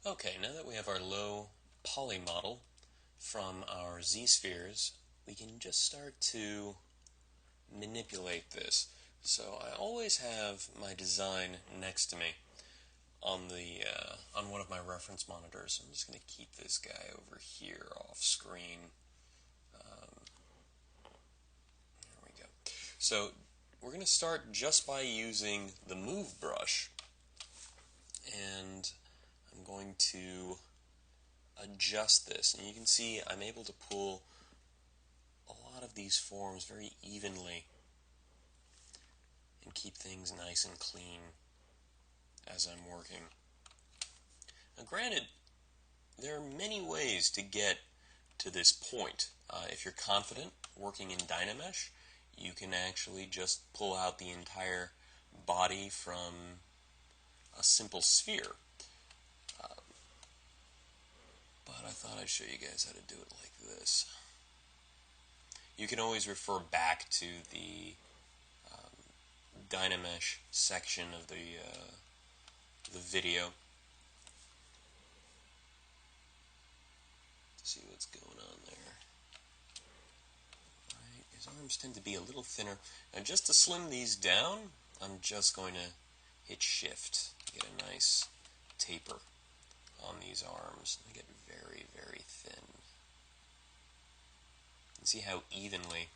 Okay, now that we have our low poly model from our z-spheres, we can just start to manipulate this. So I always have my design next to me on one of my reference monitors. I'm just going to keep this guy over here off screen. There we go. So we're going to start just by using the move brush, and I'm going to adjust this, and you can see I'm able to pull a lot of these forms very evenly and keep things nice and clean as I'm working. Now granted, there are many ways to get to this point. If you're confident working in Dynamesh, you can actually just pull out the entire body from a simple sphere. But I thought I'd show you guys how to do it like this. You can always refer back to the Dynamesh section of the video to see what's going on there. Right, his arms tend to be a little thinner. Now just to slim these down, I'm just going to hit shift to get a nice taper on these arms. They get very, very thin. You can see how evenly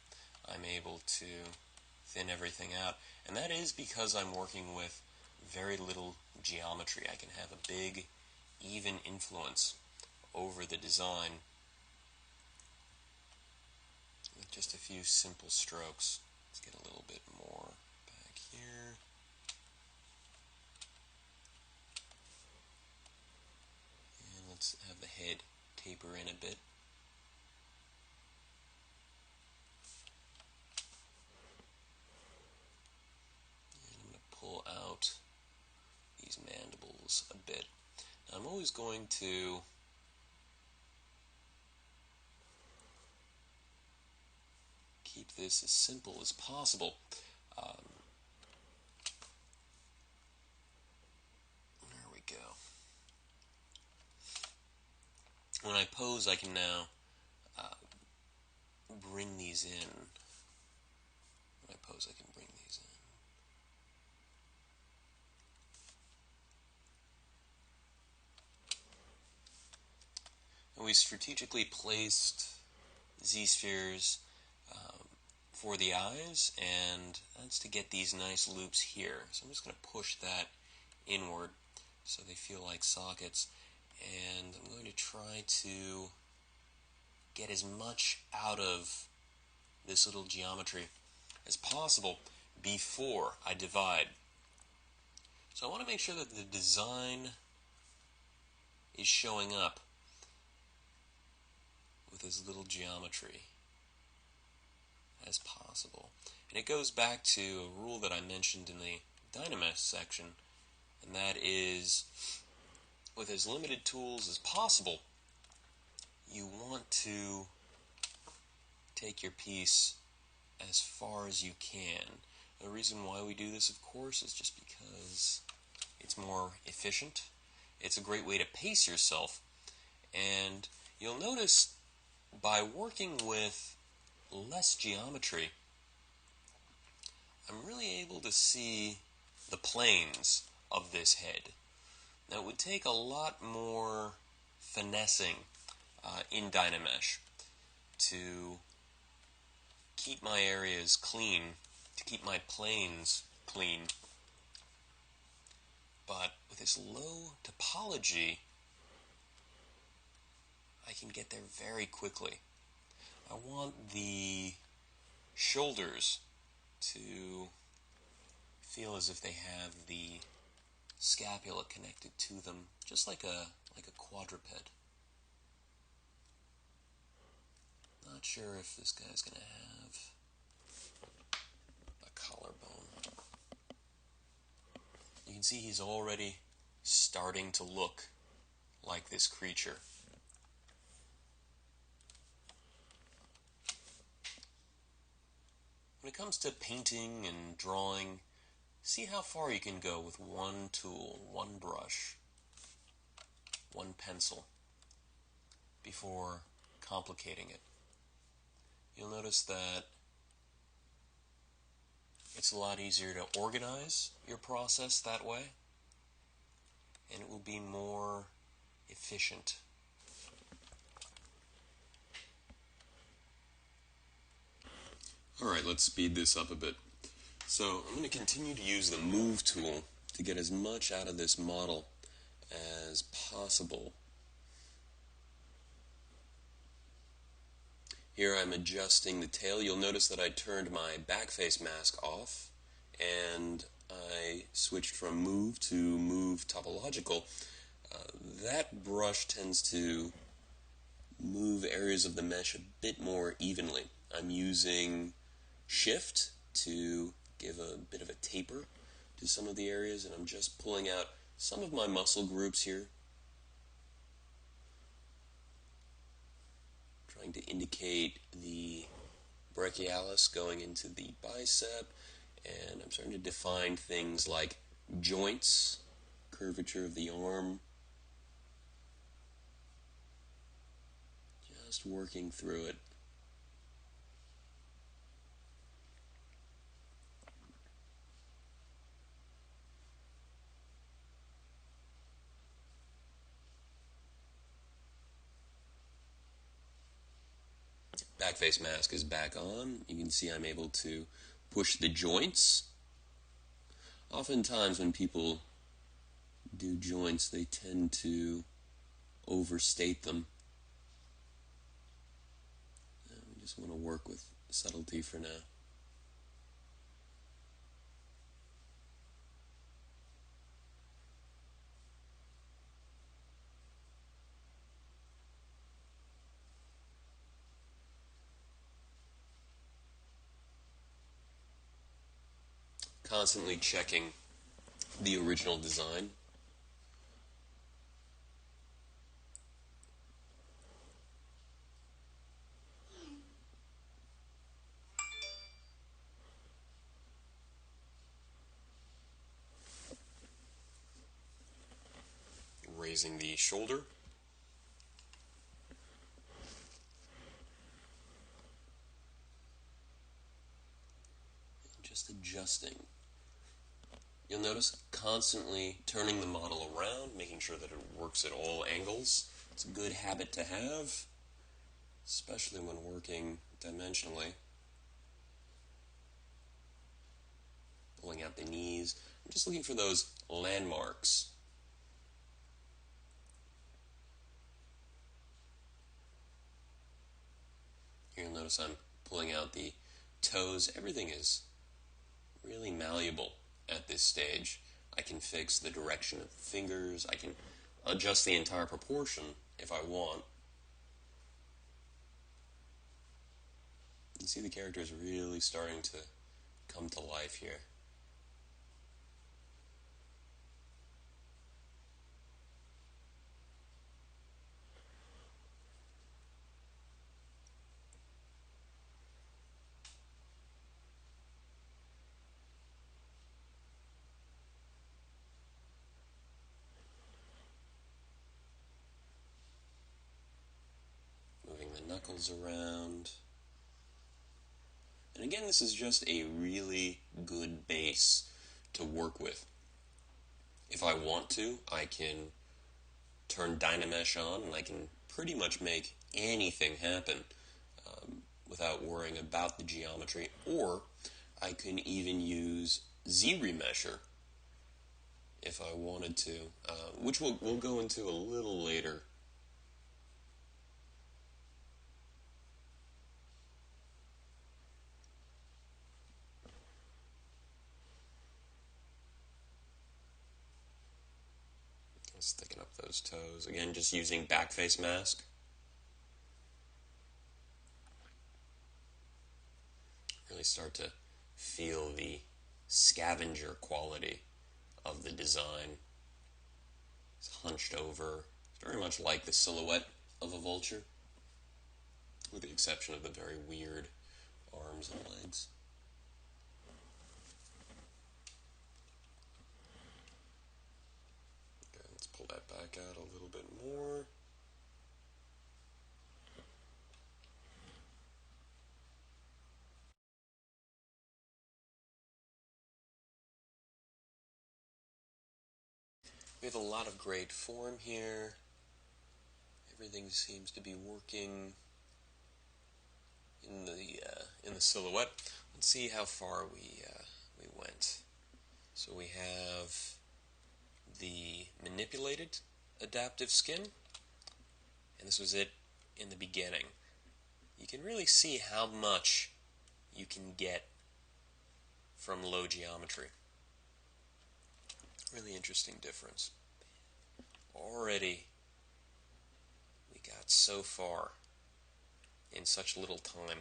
I'm able to thin everything out. And that is because I'm working with very little geometry. I can have a big, even influence over the design with just a few simple strokes. Let's get a little bit more back here. And let's have the head taper in a bit. And I'm going to pull out these mandibles a bit. Now, I'm always going to keep this as simple as possible. There we go. When I pose, I can now bring these in. When I pose, I can bring these in. And we strategically placed z-spheres for the eyes, and that's to get these nice loops here. So I'm just going to push that inward so they feel like sockets, and I'm going to try to get as much out of this little geometry as possible before I divide. So I want to make sure that the design is showing up with as little geometry as possible. And it goes back to a rule that I mentioned in the Dynamesh section, and that is, with as limited tools as possible, you want to take your piece as far as you can. The reason why we do this, of course, is just because it's more efficient. It's a great way to pace yourself, and you'll notice by working with less geometry, I'm really able to see the planes of this head. Now, it would take a lot more finessing in Dynamesh to keep my areas clean, to keep my planes clean. But with this low topology, I can get there very quickly. I want the shoulders to feel as if they have the scapula connected to them, just like a quadruped. Not sure if this guy's going to have a collarbone. You can see he's already starting to look like this creature. When it comes to painting and drawing, see how far you can go with one tool, one brush, one one pencil before complicating it. You'll notice that it's a lot easier to organize your process that way, and it will be more efficient. Alright, let's speed this up a bit. So I'm going to continue to use the Move tool to get as much out of this model as possible. Here I'm adjusting the tail. You'll notice that I turned my backface mask off and I switched from Move to Move Topological. That brush tends to move areas of the mesh a bit more evenly. I'm using Shift to give a bit of a taper to some of the areas, and I'm just pulling out some of my muscle groups here, trying to indicate the brachialis going into the bicep, and I'm starting to define things like joints, curvature of the arm, just working through it. Backface mask is back on. You can see I'm able to push the joints. Oftentimes when people do joints, they tend to overstate them. We just want to work with subtlety for now. Constantly checking the original design. Raising the shoulder. And just adjusting. You'll notice constantly turning the model around, making sure that it works at all angles. It's a good habit to have, especially when working dimensionally. Pulling out the knees. I'm just looking for those landmarks. Here you'll notice I'm pulling out the toes. Everything is really malleable at this stage. I can fix the direction of the fingers. I can adjust the entire proportion if I want. You see the character is really starting to come to life here. Moving the knuckles around. And again, this is just a really good base to work with. If I want to, I can turn Dynamesh on and I can pretty much make anything happen without worrying about the geometry. Or I can even use Z-Remesher if I wanted to, which we'll go into a little later. Sticking up those toes. Again, just using backface mask. Really start to feel the scavenger quality of the design. It's hunched over. It's very much like the silhouette of a vulture, with the exception of the very weird arms and legs. Pull that back out a little bit more. We have a lot of great form here. Everything seems to be working in the silhouette. Let's see how far we went. So we have the manipulated adaptive skin, and this was it in the beginning. You can really see how much you can get from low geometry. Really interesting difference. Already we got so far in such little time.